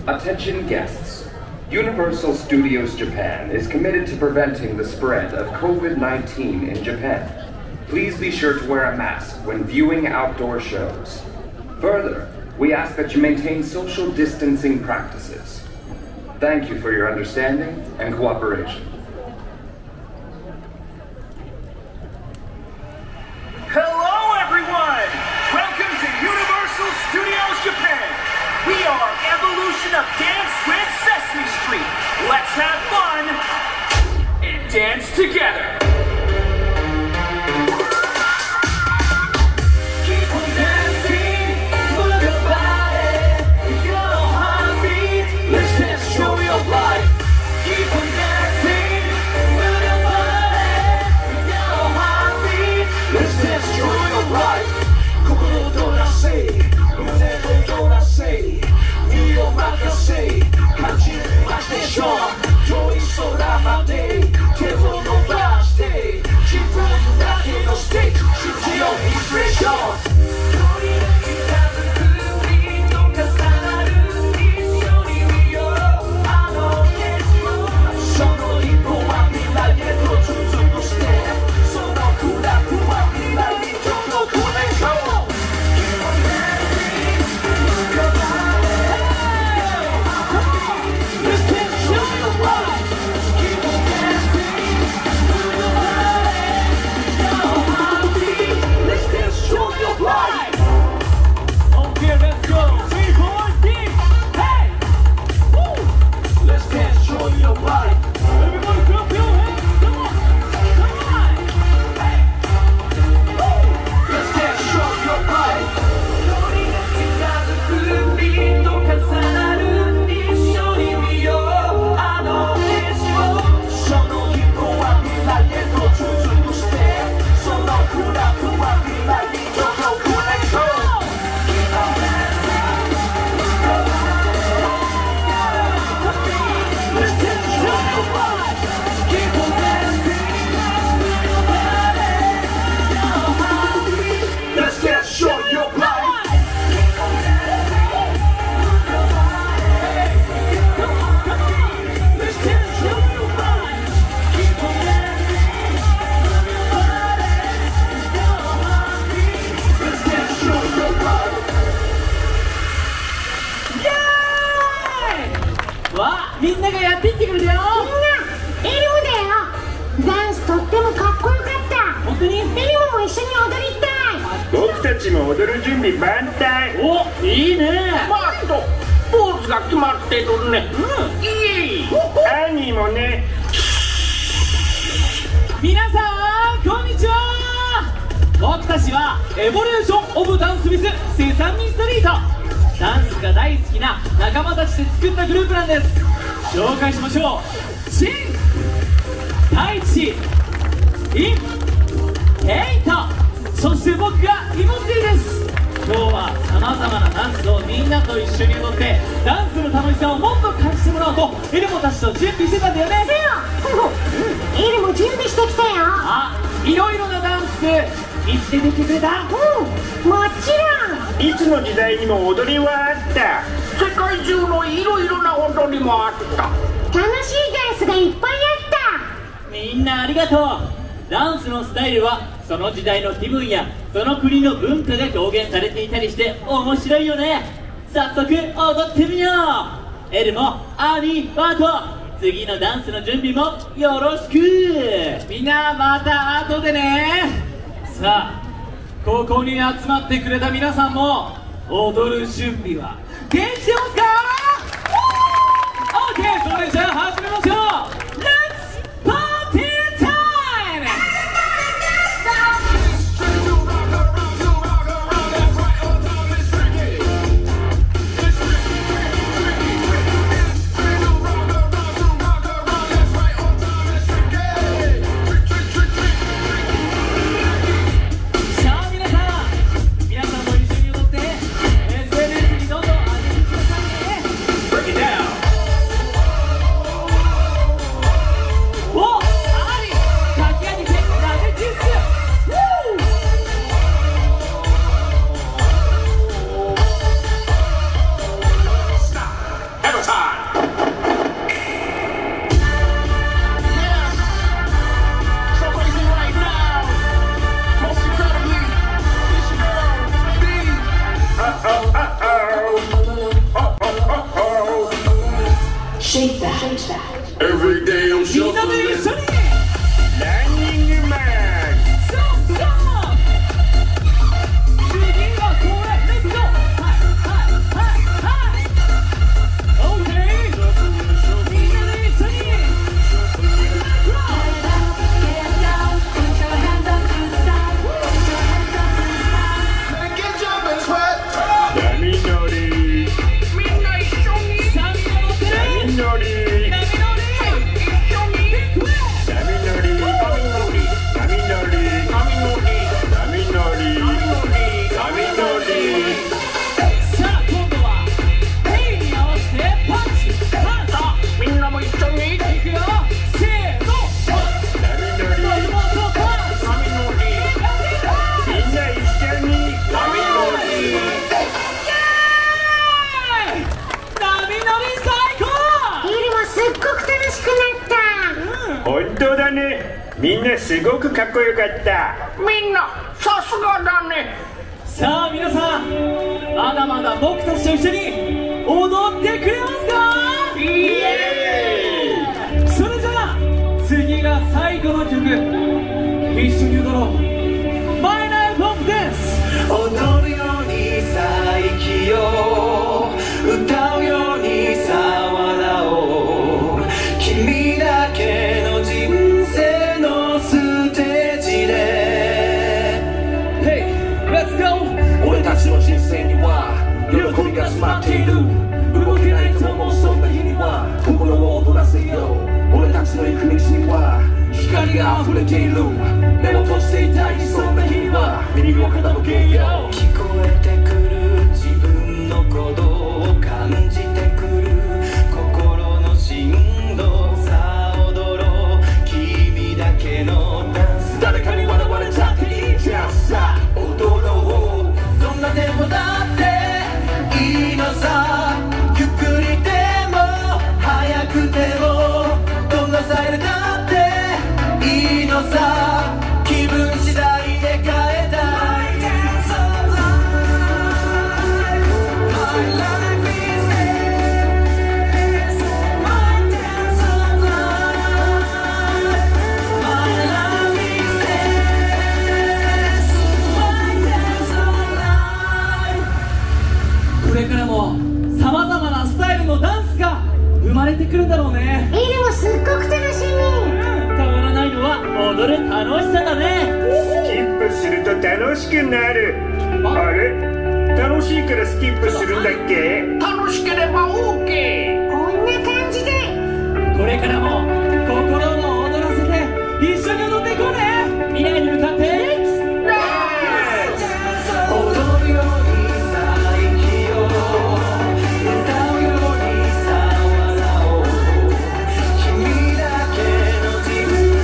Attention guests. Universal Studios Japan is committed to preventing the spread of COVID-19 in Japan. Please be sure to wear a mask when viewing outdoor shows. Further, we ask that you maintain social distancing practices. Thank you for your understanding and cooperation. Hello everyone! Welcome to Universal Studios Japan! We are Evolution of Dance with Sesame Street! Let's have fun and dance together! Keep on dancing, move your body, your heartbeat, let's dance, show your life. Keep on dancing, move your body, your heartbeat, let's dance, show your life. 心躍らせ、胸を躍らせ、身を任せ、始めましょう。遠い空まで手を伸ばして、自分だけのステージ、信じようインスピレーション。距離が近づくビート重なる、一緒に見ようあの景色を。その一歩は未来へと続くステップ、そのクラブは未来に届くね。みんながやっていってくれたよ。みんな、エリモだよ。ダンスとってもかっこよかった。本当に？エリモも一緒に踊りたい。僕たちも踊る準備万端。お、いいね。マット、ポーズが決まってるね。いい。兄もね。皆さん、こんにちは。僕たちはエボリューション・オブ・ダンス・ミス・セサミストリート。ダンスが大好きな仲間たちで作ったグループなんです。紹介しましょう。シン、タイチ、イン、ヘイト、そして僕がイモッティです。今日はさまざまなダンスをみんなと一緒に踊ってダンスの楽しさをもっと感じてもらおうとエルモたちと準備してたんだよね。エルモ準備してきたよ。あ、いろいろなダンス見つけてきてくれた？うん、もちろん。いつの時代にも踊りはあった。世界中のいろいろな踊りもあった。楽しいダンスがいっぱいあった。みんなありがとう。ダンスのスタイルはその時代の気分やその国の文化が表現されていたりして面白いよね。早速踊ってみよう。エルもアニーバート、次のダンスの準備もよろしく。みんなまた後でね。さあ、ここに集まってくれた皆さんも踊る準備はできてますか？ OK、 それじゃあ始めましょう。 Let's party time! さあ皆さん、皆さんも一緒に踊って SNS にどんどん上げてくださいね。みんなすごくかっこよかった。みんなさすがだね。さあ皆さん、まだまだ僕たちと一緒に踊ってくれますか？イエーイ。それじゃあ次が最後の曲、一緒に踊ろう。マイナイフ・オブ・ダンス。踊るようにさ生きよう、歌うようにさ笑おう、君だけの人生のステージで Hey, let's go。 俺たちの人生には喜びが詰まっている。動けないと思うそんな日には心を踊らせよう。俺たちの行く道には光が溢れている。目を閉じていたいそんな日には耳を傾けよう。聞こえてくる自分の鼓動を感じてくる心の振動。さあ踊ろう君だけのダンス。誰かに笑われたっていいじゃん。さあ踊ろう。どんなテンポだっていいのさ。ゆっくりでも早くてもどんなスタイルだっていいのさ。気分次第で変えたい。これからもさまざまなスタイルのダンスが生まれてくるんだろうね。でもすっごく楽しみ。変わらないのは踊る楽しさだね。スキップすると楽しくなる。あれ、楽しいからスキップするんだっけ？楽しければ OK。 こんな感じでこれからも心を踊らせて一緒に踊っていこうね。未来に向かってレッツ踊るようにさ生きよう、歌うようにさ笑おう、君だけの人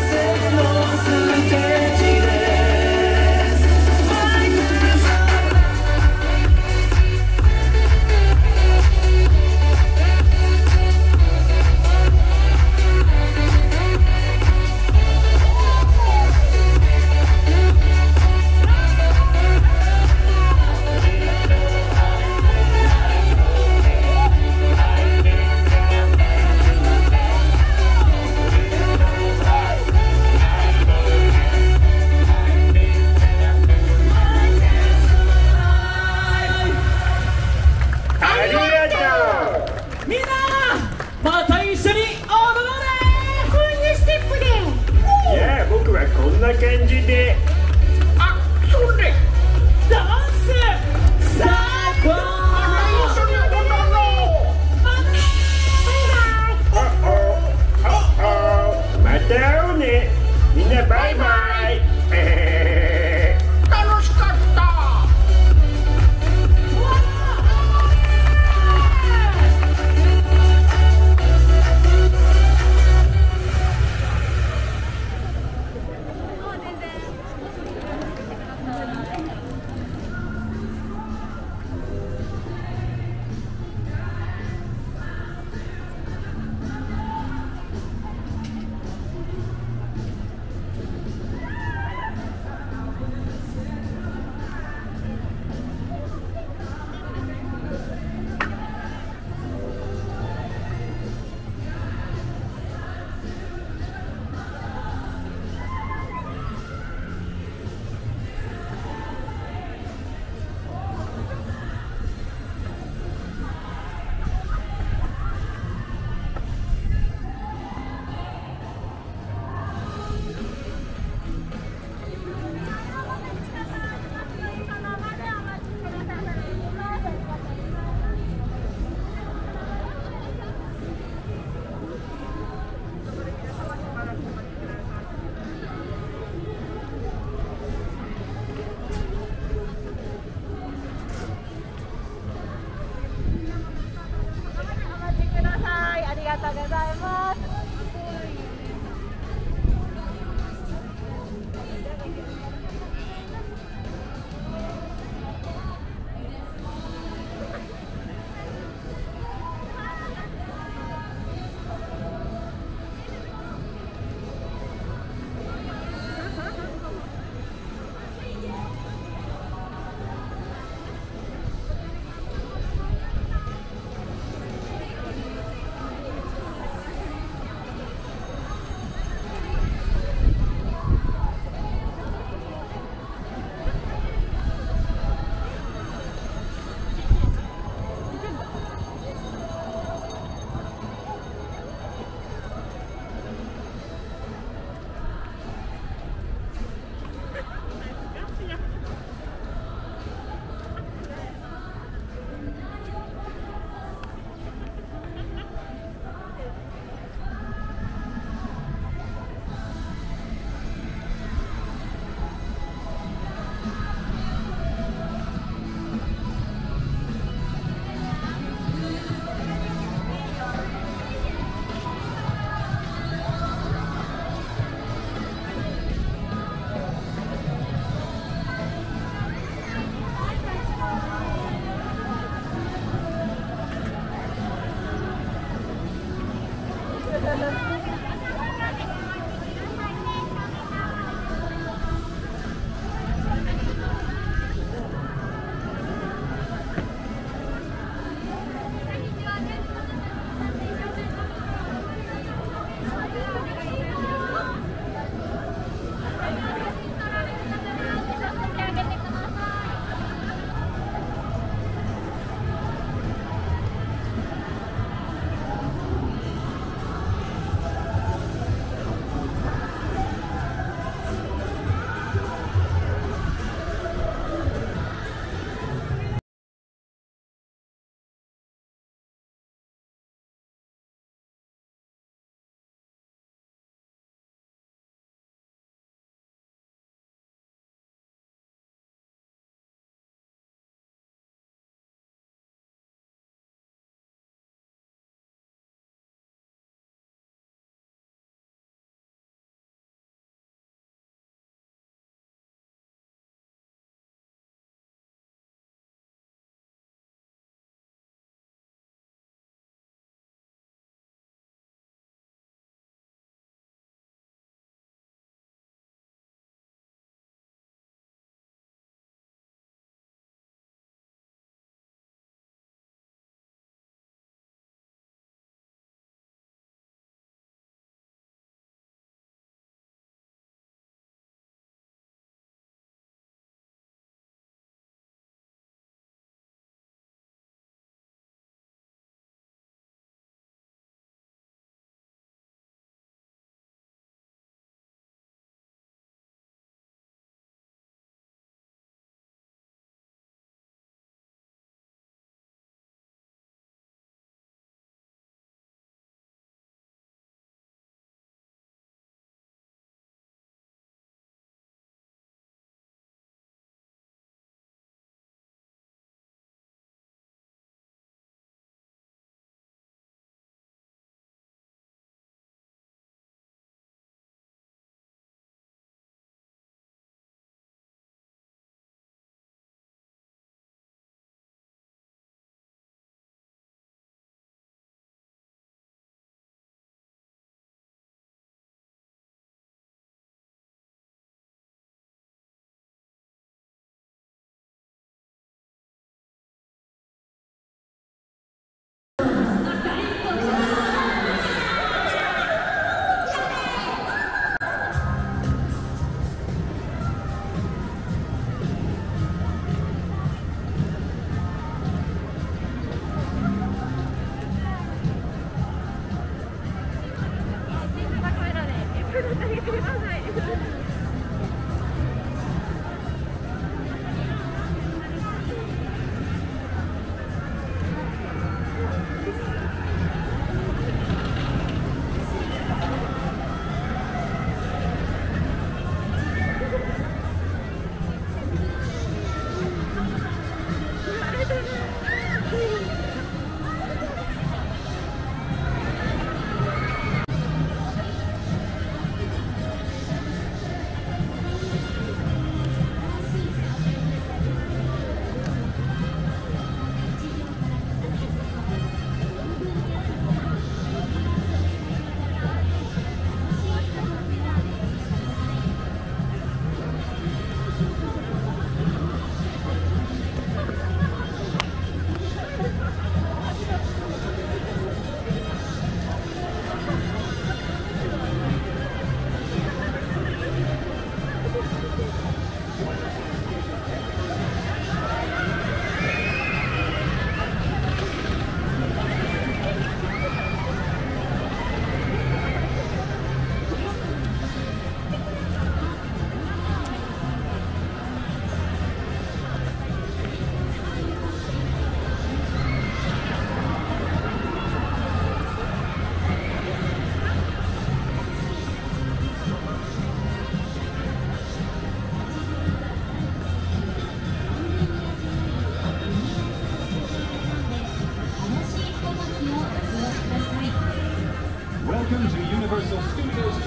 生のステージです。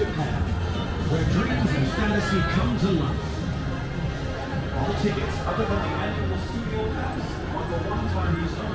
Japan, where dreams and fantasy come to life. All tickets other than the annual studio pass on the one-time use only.